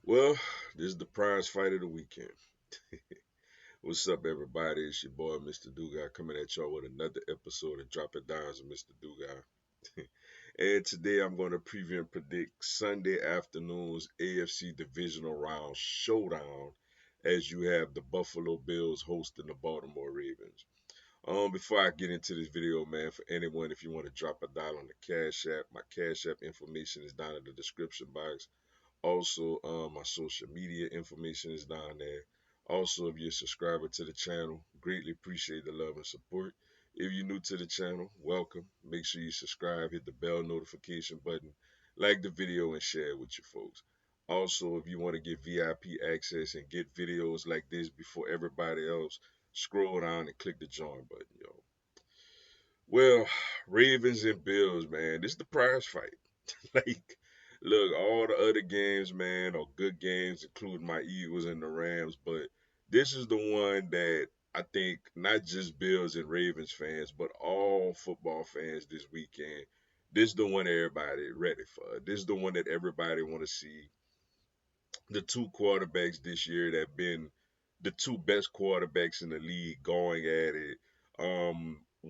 Well, this is the prize fight of the weekend. What's up, everybody? It's your boy, Mr. Dugai, coming at y'all with another episode of Drop It Downs with Mr. Dugai. And today I'm going to preview and predict Sunday afternoon's AFC Divisional Round Showdown as you have the Buffalo Bills hosting the Baltimore Ravens. Before I get into this video, man, for anyone, if you want to drop a dollar on the Cash App, my Cash App information is down in the description box. Also, my social media information is down there. Also, if you're a subscriber to the channel, greatly appreciate the love and support. If you're new to the channel, welcome. Make sure you subscribe, hit the bell notification button, like the video, and share it with your folks. Also, if you want to get VIP access and get videos like this before everybody else, scroll down and click the join button, yo. Well, Ravens and Bills, man, this is the prize fight. Like, look, all the other games, man, are good games, including my Eagles and the Rams. But this is the one that I think not just Bills and Ravens fans, but all football fans this weekend. This is the one everybody ready for. This is the one that everybody want to see. The two quarterbacks this year that have been the two best quarterbacks in the league going at it.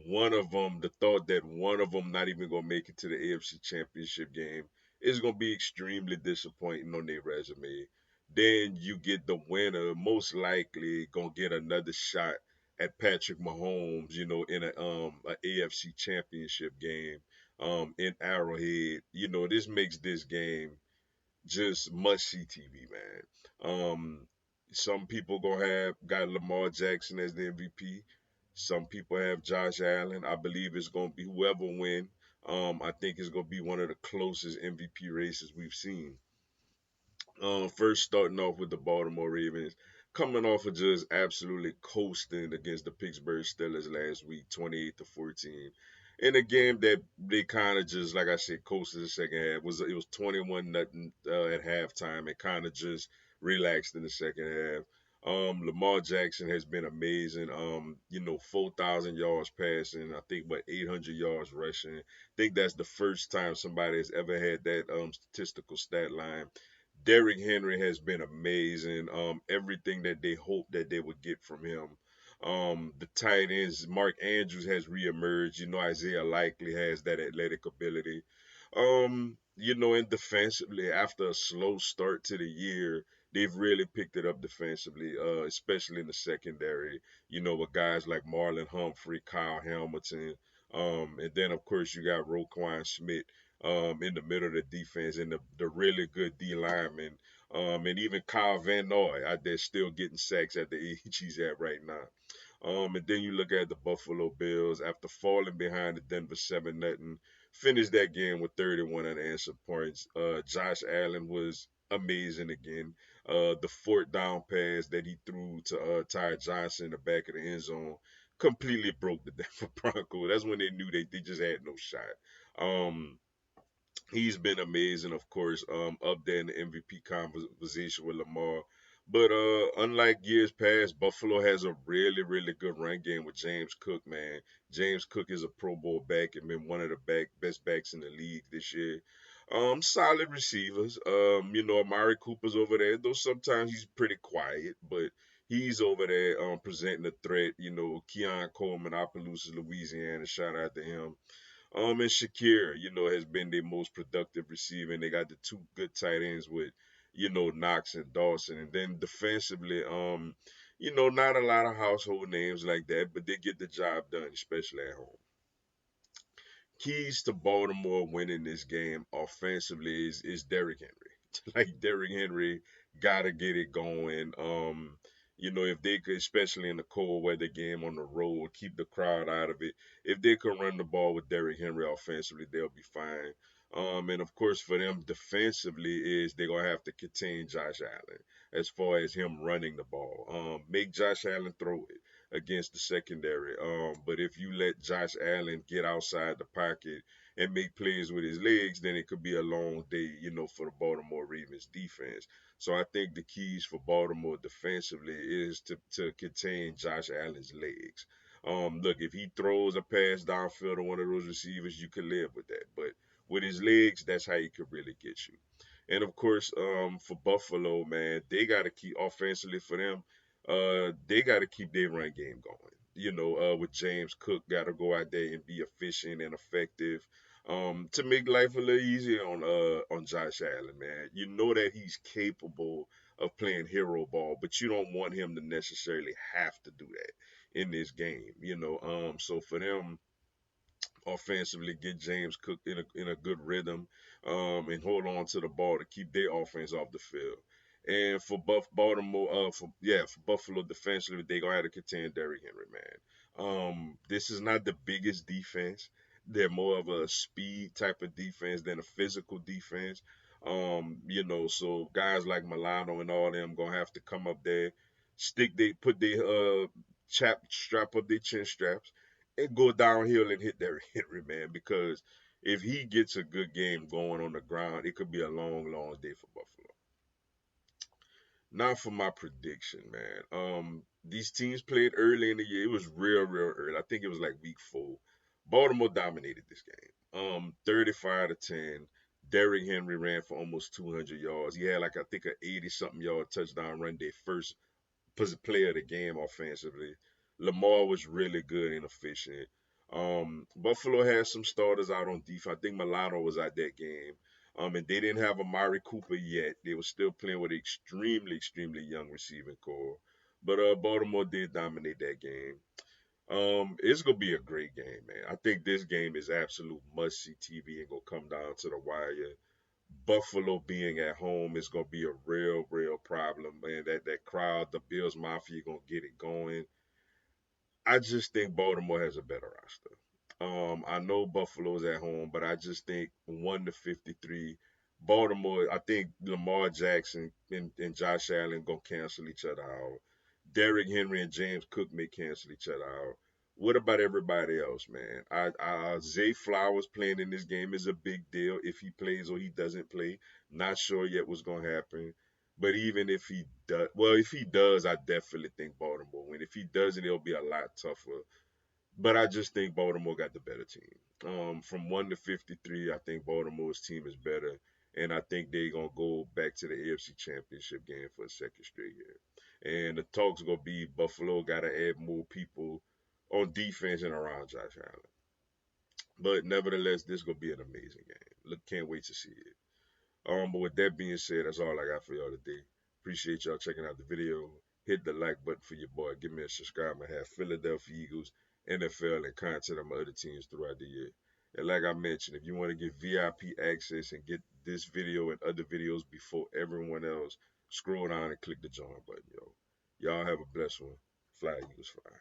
One of them, the thought that one of them not even gonna make it to the AFC Championship game is gonna be extremely disappointing on their resume. Then you get the winner, most likely gonna get another shot at Patrick Mahomes, in a AFC Championship game, in Arrowhead. This makes this game just must see TV, man. Some people gonna have got Lamar Jackson as the MVP. Some people have Josh Allen. I believe it's gonna be whoever win. I think it's gonna be one of the closest MVP races we've seen. First starting off with the Baltimore Ravens, coming off of just absolutely coasting against the Pittsburgh Steelers last week, 28-14. In a game that they kind of just, like I said, coasted the second half. It was 21 nothing at halftime, and kind of just relaxed in the second half. Lamar Jackson has been amazing. 4,000 yards passing. I think 800 yards rushing. I think that's the first time somebody has ever had that statistical stat line. Derrick Henry has been amazing. Everything that they hoped that they would get from him. The tight ends, Mark Andrews has reemerged. Isaiah Likely has that athletic ability. And defensively, after a slow start to the year, they've really picked it up defensively, especially in the secondary. With guys like Marlon Humphrey, Kyle Hamilton, and then of course you got Roquan Smith in the middle of the defense and the really good D lineman. And even Kyle Van Noy out there still getting sacks at the age he's at right now. And then you look at the Buffalo Bills after falling behind the Denver 7 nothing, finished that game with 31 unanswered points. Josh Allen was amazing again. The fourth down pass that he threw to Ty Johnson in the back of the end zone completely broke the Denver Broncos. That's when they knew they just had no shot. Um, he's been amazing, of course, up there in the MVP conversation with Lamar. But unlike years past, Buffalo has a really, really good run game with James Cook, man. James Cook is a Pro Bowl back and been one of the best backs in the league this year. Solid receivers. Amari Cooper's over there, though sometimes he's pretty quiet, but he's over there presenting a threat. Keon Coleman, Opelousas, Louisiana, shout out to him. And Shakir, has been their most productive receiver. And they got the two good tight ends with, Knox and Dawson. And then defensively, not a lot of household names like that, but they get the job done, especially at home. Keys to Baltimore winning this game offensively is Derrick Henry. Like Derrick Henry gotta get it going. If they could, especially in the cold weather game on the road, keep the crowd out of it. If they could run the ball with Derrick Henry offensively, they'll be fine. And of course for them defensively is they're gonna have to contain Josh Allen as far as him running the ball. Make Josh Allen throw it against the secondary. But if you let Josh Allen get outside the pocket and make plays with his legs, then it could be a long day, for the Baltimore Ravens defense. So I think the keys for Baltimore defensively is to contain Josh Allen's legs. Look, if he throws a pass downfield to one of those receivers, you could live with that. But with his legs, that's how he could really get you. And of course, for Buffalo, man, they got to keep offensively for them. They got to keep their run game going. With James Cook, got to go out there and be efficient and effective. To make life a little easier on Josh Allen, man. You know that he's capable of playing hero ball, but you don't want him to necessarily have to do that in this game. So for them offensively, get James Cook in a good rhythm, and hold on to the ball to keep their offense off the field. And for Baltimore, for Buffalo defensively, they gonna have to contend Derrick Henry, man. This is not the biggest defense. They're more of a speed type of defense than a physical defense. So guys like Milano and all them gonna have to come up there, put their strap up their chin straps and go downhill and hit that Henry, man, because if he gets a good game going on the ground, it could be a long, long day for Buffalo. Now for my prediction, man. These teams played early in the year. It was real, real early. I think it was like week 4. Baltimore dominated this game. 35 to 10. Derrick Henry ran for almost 200 yards. He had like I think a 80 something yard touchdown run, their first player of the game offensively. Lamar was really good and efficient. Buffalo had some starters out on defense. I think Milano was at that game. And they didn't have Amari Cooper yet. They were still playing with an extremely, extremely young receiving core. But Baltimore did dominate that game. It's gonna be a great game, man. I think this game is absolute must see TV and gonna come down to the wire. Buffalo being at home is gonna be a real, real problem, man. That crowd, the Bills Mafia, gonna get it going. I just think Baltimore has a better roster. I know Buffalo's at home, but I just think 1-53. Baltimore, I think Lamar Jackson and Josh Allen gonna cancel each other out. Derrick Henry and James Cook may cancel each other out. What about everybody else, man? Zay Flowers playing in this game is a big deal. If he plays or he doesn't play, not sure yet what's gonna happen. But even if he does, well, if he does, I definitely think Baltimore win. If he doesn't, it'll be a lot tougher. But I just think Baltimore got the better team. From 1-53, I think Baltimore's team is better, and I think they're gonna go back to the AFC Championship game for a second straight year. And the talk's gonna be Buffalo got to add more people on defense and around Josh Allen. But nevertheless, this gonna be an amazing game. Look, can't wait to see it. But with that being said, that's all I got for y'all today. Appreciate y'all checking out the video. Hit the like button for your boy. Give me a subscribe. I have Philadelphia Eagles, NFL, and content on my other teams throughout the year. And like I mentioned, if you want to get VIP access and get this video and other videos before everyone else, scroll down and click the join button, yo. Y'all have a blessed one. Fly Eagles fly.